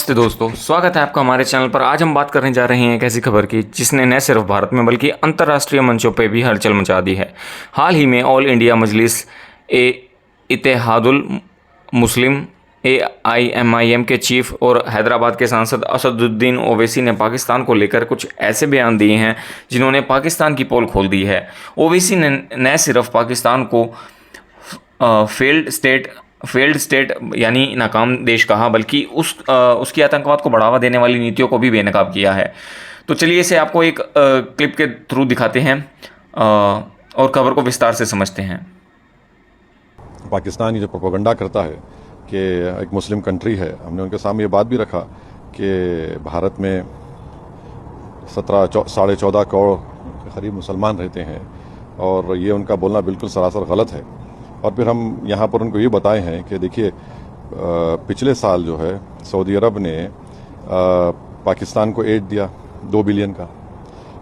नमस्ते दोस्तों, स्वागत है आपका हमारे चैनल पर। आज हम बात करने जा रहे हैं एक ऐसी खबर की जिसने न सिर्फ भारत में बल्कि अंतर्राष्ट्रीय मंचों पर भी हलचल मचा दी है। हाल ही में ऑल इंडिया मजलिस ए इत्तेहादुल मुस्लिम AIMIM के चीफ और हैदराबाद के सांसद असदुद्दीन ओवैसी ने पाकिस्तान को लेकर कुछ ऐसे बयान दिए हैं जिन्होंने पाकिस्तान की पोल खोल दी है। ओवैसी ने न सिर्फ पाकिस्तान को फेल्ड स्टेट यानी नाकाम देश कहा, बल्कि उसकी आतंकवाद को बढ़ावा देने वाली नीतियों को भी बेनकाब किया है। तो चलिए इसे आपको एक क्लिप के थ्रू दिखाते हैं और खबर को विस्तार से समझते हैं। पाकिस्तान ये जो प्रोपेगेंडा करता है कि एक मुस्लिम कंट्री है, हमने उनके सामने ये बात भी रखा कि भारत में 14.5 करोड़ के करीब मुसलमान रहते हैं और ये उनका बोलना बिल्कुल सरासर गलत है। और फिर हम यहाँ पर उनको ये बताए हैं कि देखिए, पिछले साल जो है सऊदी अरब ने पाकिस्तान को एड दिया 2 बिलियन का,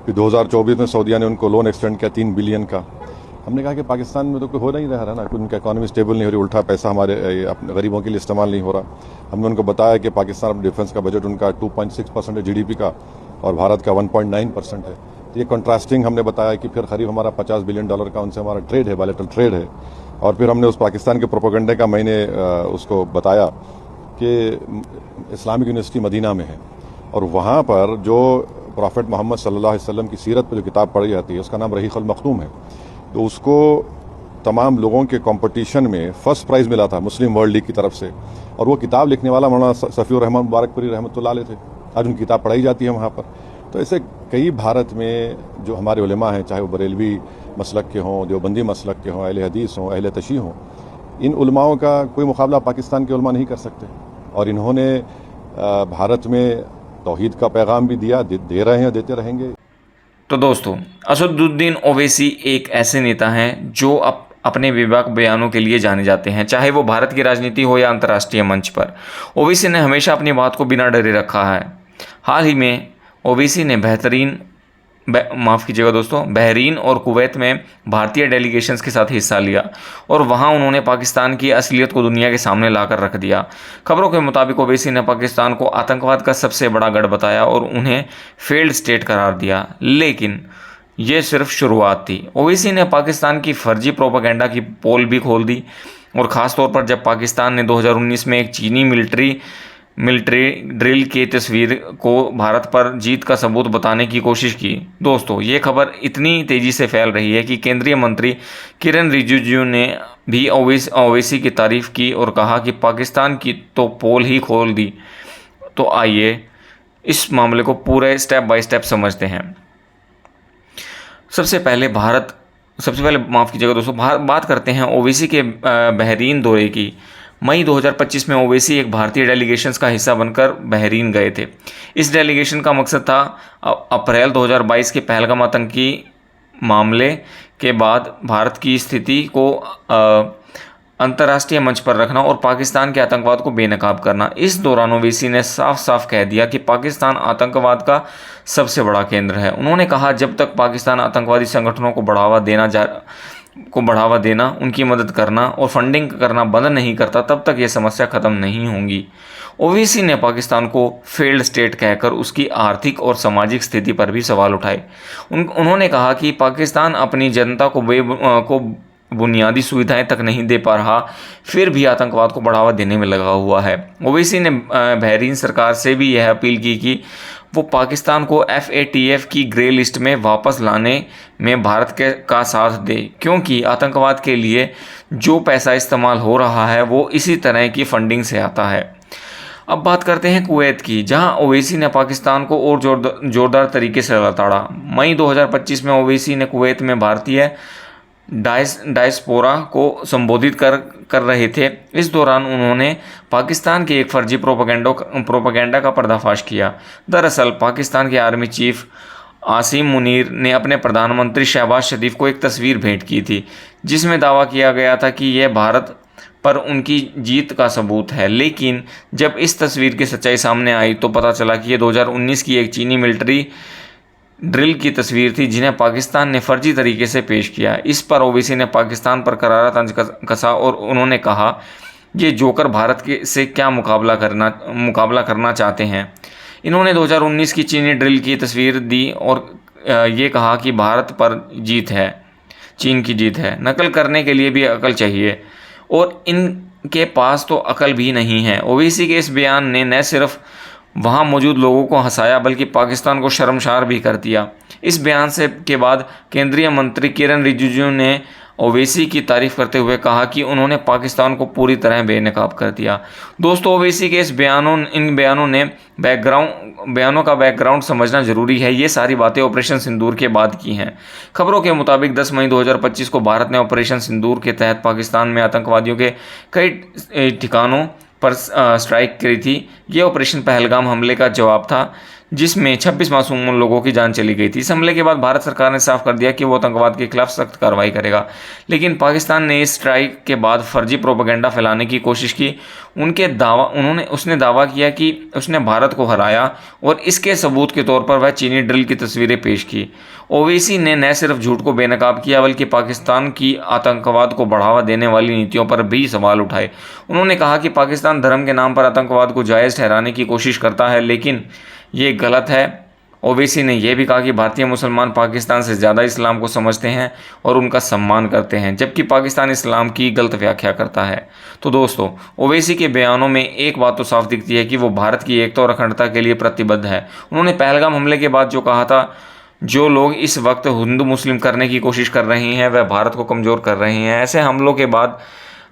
फिर 2024 में सऊदीया ने उनको लोन एक्सटेंड किया 3 बिलियन का। हमने कहा कि पाकिस्तान में तो कोई हो नहीं रहा है ना, उनका इकॉनमी स्टेबल नहीं हो रही, उल्टा पैसा हमारे अपने गरीबों के लिए इस्तेमाल नहीं हो रहा। हमने उनको बताया कि पाकिस्तान अपने डिफेंस का बजट उनका 2.6% है GDP का और भारत का 1.9% है। तो ये कंट्रास्टिंग हमने बताया कि फिर करीब हमारा $50 बिलियन का उनसे हमारा ट्रेड है, बायलैटरल ट्रेड है। और फिर हमने उस पाकिस्तान के प्रोपेगेंडे का मैंने उसको बताया कि इस्लामिक यूनिवर्सिटी मदीना में है और वहाँ पर जो प्रॉफेट मोहम्मद सल्लल्लाहु अलैहि वसल्लम की सीरत पर जो किताब पढ़ी जाती है उसका नाम रहीक़ुल मख्तूम है। तो उसको तमाम लोगों के कंपटीशन में फर्स्ट प्राइज़ मिला था मुस्लिम वर्ल्ड लीग की तरफ से, और वो किताब लिखने वाला मौलाना सफ़ीउर रहमान मुबारकपुरी रहमतुल्लाह अलैह थे। आज उनकी किताब पढ़ाई जाती है वहाँ पर। तो ऐसे कई भारत में जो हमारे उलेमा हैं, चाहे वो बरेलवी मसलक के हों, देवबंदी मसलक के हों, अहले हदीस हों, अहले तशी हों, इन उलमाओं का कोई मुकाबला पाकिस्तान के उलमा नहीं कर सकते। और इन्होंने भारत में तौहीद का पैगाम भी दिया, दे रहे हैं, देते रहेंगे। तो दोस्तों, असदुद्दीन ओवैसी एक ऐसे नेता हैं जो अपने बेबाक बयानों के लिए जाने जाते हैं, चाहे वो भारत की राजनीति हो या अंतर्राष्ट्रीय मंच पर। ओवैसी ने हमेशा अपनी बात को बिना डरे रखा है। हाल ही में ओवैसी ने बहरीन और कुवैत में भारतीय डेलीगेशंस के साथ हिस्सा लिया और वहां उन्होंने पाकिस्तान की असलियत को दुनिया के सामने लाकर रख दिया। खबरों के मुताबिक ओवैसी ने पाकिस्तान को आतंकवाद का सबसे बड़ा गढ़ बताया और उन्हें फेल्ड स्टेट करार दिया, लेकिन ये सिर्फ शुरुआत थी। ओवैसी ने पाकिस्तान की फर्जी प्रोपेगेंडा की पोल भी खोल दी, और ख़ास तौर पर जब पाकिस्तान ने 2019 में एक चीनी मिलिट्री ड्रिल की तस्वीर को भारत पर जीत का सबूत बताने की कोशिश की। दोस्तों, ये खबर इतनी तेज़ी से फैल रही है कि केंद्रीय मंत्री किरण रिजिजू ने भी ओवैसी की तारीफ की और कहा कि पाकिस्तान की तो पोल ही खोल दी। तो आइए इस मामले को पूरे स्टेप बाय स्टेप समझते हैं। सबसे पहले बात करते हैं ओवैसी के बहरीन दौरे की। मई 2025 में ओवैसी एक भारतीय डेलीगेशंस का हिस्सा बनकर बहरीन गए थे। इस डेलीगेशन का मकसद था अप्रैल 2022 के पहलगाम आतंकी मामले के बाद भारत की स्थिति को अंतर्राष्ट्रीय मंच पर रखना और पाकिस्तान के आतंकवाद को बेनकाब करना। इस दौरान ओवैसी ने साफ साफ कह दिया कि पाकिस्तान आतंकवाद का सबसे बड़ा केंद्र है। उन्होंने कहा, जब तक पाकिस्तान आतंकवादी संगठनों को बढ़ावा देना, उनकी मदद करना और फंडिंग करना बंद नहीं करता, तब तक ये समस्या ख़त्म नहीं होंगी। ओवैसी ने पाकिस्तान को फेल्ड स्टेट कहकर उसकी आर्थिक और सामाजिक स्थिति पर भी सवाल उठाए। उन्होंने कहा कि पाकिस्तान अपनी जनता को बुनियादी सुविधाएं तक नहीं दे पा रहा, फिर भी आतंकवाद को बढ़ावा देने में लगा हुआ है। ओवैसी ने बहरीन सरकार से भी यह अपील की कि वो पाकिस्तान को FATF की ग्रे लिस्ट में वापस लाने में भारत का साथ दे, क्योंकि आतंकवाद के लिए जो पैसा इस्तेमाल हो रहा है वो इसी तरह की फंडिंग से आता है। अब बात करते हैं कुवैत की, जहां ओवैसी ने पाकिस्तान को और जोरदार तरीके से लताड़ा। मई 2025 में ओवैसी ने कुवैत में भारतीय डायस्पोरा को संबोधित कर रहे थे। इस दौरान उन्होंने पाकिस्तान के एक फर्जी प्रोपेगेंडा का पर्दाफाश किया। दरअसल पाकिस्तान के आर्मी चीफ आसिम मुनीर ने अपने प्रधानमंत्री शहबाज शरीफ को एक तस्वीर भेंट की थी, जिसमें दावा किया गया था कि यह भारत पर उनकी जीत का सबूत है। लेकिन जब इस तस्वीर की सच्चाई सामने आई तो पता चला कि यह 2019 की एक चीनी मिलिट्री ड्रिल की तस्वीर थी, जिन्हें पाकिस्तान ने फर्जी तरीके से पेश किया। इस पर ओवैसी ने पाकिस्तान पर करारा तंज कसा और उन्होंने कहा ये जोकर भारत के से क्या मुकाबला करना चाहते हैं। इन्होंने 2019 की चीनी ड्रिल की तस्वीर दी और ये कहा कि भारत पर जीत है, चीन की जीत है। नकल करने के लिए भी अकल चाहिए और इनके पास तो अकल भी नहीं है। ओवैसी के इस बयान ने न सिर्फ वहाँ मौजूद लोगों को हंसाया बल्कि पाकिस्तान को शर्मसार भी कर दिया। इस बयान के बाद केंद्रीय मंत्री किरण रिजिजू ने ओवैसी की तारीफ करते हुए कहा कि उन्होंने पाकिस्तान को पूरी तरह बेनकाब कर दिया। दोस्तों, ओवैसी के इन बयानों का बैकग्राउंड समझना जरूरी है। ये सारी बातें ऑपरेशन सिंदूर के बाद की हैं। खबरों के मुताबिक 10 मई 2025 को भारत ने ऑपरेशन सिंदूर के तहत पाकिस्तान में आतंकवादियों के कई ठिकानों पर स्ट्राइक करी थी। ये ऑपरेशन पहलगाम हमले का जवाब था जिसमें 26 मासूम लोगों की जान चली गई थी। इस हमले के बाद भारत सरकार ने साफ कर दिया कि वो आतंकवाद के खिलाफ सख्त कार्रवाई करेगा, लेकिन पाकिस्तान ने इस स्ट्राइक के बाद फर्जी प्रोपेगेंडा फैलाने की कोशिश की। उसने दावा किया कि उसने भारत को हराया और इसके सबूत के तौर पर वह चीनी ड्रिल की तस्वीरें पेश की। ओवैसी ने न सिर्फ झूठ को बेनकाब किया बल्कि पाकिस्तान की आतंकवाद को बढ़ावा देने वाली नीतियों पर भी सवाल उठाए। उन्होंने कहा कि पाकिस्तान धर्म के नाम पर आतंकवाद को जायज़ ठहराने की कोशिश करता है, लेकिन ये गलत है। ओवैसी ने यह भी कहा कि भारतीय मुसलमान पाकिस्तान से ज़्यादा इस्लाम को समझते हैं और उनका सम्मान करते हैं, जबकि पाकिस्तान इस्लाम की गलत व्याख्या करता है। तो दोस्तों, ओवैसी के बयानों में एक बात तो साफ दिखती है कि वो भारत की एकता और अखंडता के लिए प्रतिबद्ध है। उन्होंने पहलगाम हमले के बाद जो कहा था, जो लोग इस वक्त हिंदू मुस्लिम करने की कोशिश कर रहे हैं वह भारत को कमज़ोर कर रहे हैं। ऐसे हमलों के बाद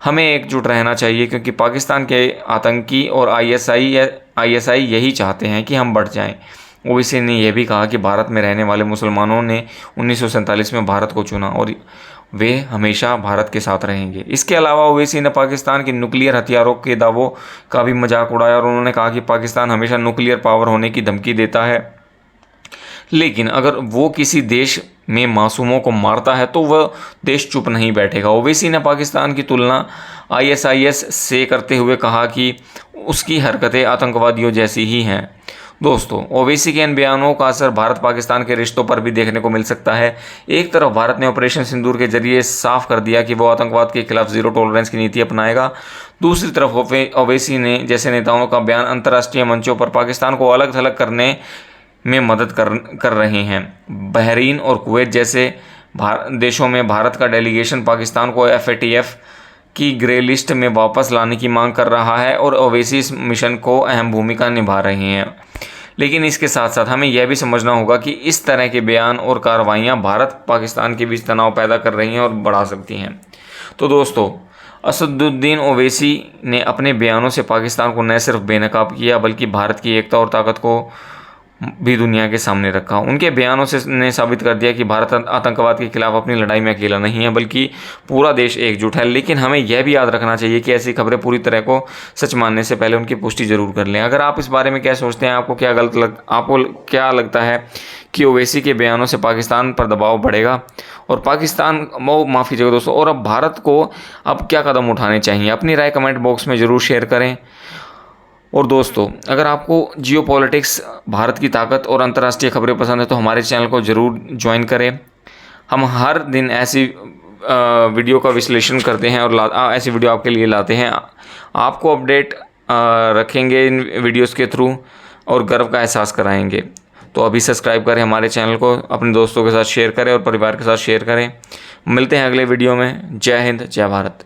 हमें एकजुट रहना चाहिए, क्योंकि पाकिस्तान के आतंकी और आईएसआई यही चाहते हैं कि हम बढ़ जाएं। ओवैसी ने यह भी कहा कि भारत में रहने वाले मुसलमानों ने 1947 में भारत को चुना और वे हमेशा भारत के साथ रहेंगे। इसके अलावा ओवैसी ने पाकिस्तान के न्यूक्लियर हथियारों के दावों का भी मजाक उड़ाया और उन्होंने कहा कि पाकिस्तान हमेशा न्यूक्लियर पावर होने की धमकी देता है, लेकिन अगर वो किसी देश में मासूमों को मारता है तो वह देश चुप नहीं बैठेगा। ओवैसी ने पाकिस्तान की तुलना आईएसआईएस से करते हुए कहा कि उसकी हरकतें आतंकवादियों जैसी ही हैं। दोस्तों, ओवैसी के इन बयानों का असर भारत पाकिस्तान के रिश्तों पर भी देखने को मिल सकता है। एक तरफ भारत ने ऑपरेशन सिंदूर के जरिए साफ कर दिया कि वो आतंकवाद के खिलाफ जीरो टॉलरेंस की नीति अपनाएगा। दूसरी तरफ ओवैसी ने जैसे नेताओं का बयान अंतर्राष्ट्रीय मंचों पर पाकिस्तान को अलग थलग करने में मदद कर रहे हैं। बहरीन और कुवैत जैसे देशों में भारत का डेलीगेशन पाकिस्तान को FATF की ग्रे लिस्ट में वापस लाने की मांग कर रहा है और ओवैसी इस मिशन को अहम भूमिका निभा रहे हैं। लेकिन इसके साथ साथ हमें यह भी समझना होगा कि इस तरह के बयान और कार्रवाइयाँ भारत पाकिस्तान के बीच तनाव पैदा कर रही हैं और बढ़ा सकती हैं। तो दोस्तों, असदुद्दीन ओवैसी ने अपने बयानों से पाकिस्तान को न सिर्फ बेनकाब किया बल्कि भारत की एकता और ताकत को भी दुनिया के सामने रखा। उनके बयानों से ने साबित कर दिया कि भारत आतंकवाद के खिलाफ अपनी लड़ाई में अकेला नहीं है बल्कि पूरा देश एकजुट है। लेकिन हमें यह भी याद रखना चाहिए कि ऐसी खबरें पूरी तरह को सच मानने से पहले उनकी पुष्टि जरूर कर लें। अगर आप इस बारे में क्या सोचते हैं, आपको क्या लगता है कि ओवैसी के बयानों से पाकिस्तान पर दबाव बढ़ेगा और माफ़ी चाहिए दोस्तों, और अब भारत को अब क्या कदम उठाने चाहिए? अपनी राय कमेंट बॉक्स में ज़रूर शेयर करें। और दोस्तों, अगर आपको जियोपॉलिटिक्स, भारत की ताकत और अंतर्राष्ट्रीय खबरें पसंद है तो हमारे चैनल को ज़रूर ज्वाइन करें। हम हर दिन ऐसी वीडियो का विश्लेषण करते हैं और ऐसी वीडियो आपके लिए लाते हैं। आपको अपडेट रखेंगे इन वीडियोस के थ्रू और गर्व का एहसास कराएंगे। तो अभी सब्सक्राइब करें हमारे चैनल को, अपने दोस्तों के साथ शेयर करें और परिवार के साथ शेयर करें। मिलते हैं अगले वीडियो में। जय हिंद, जय भारत।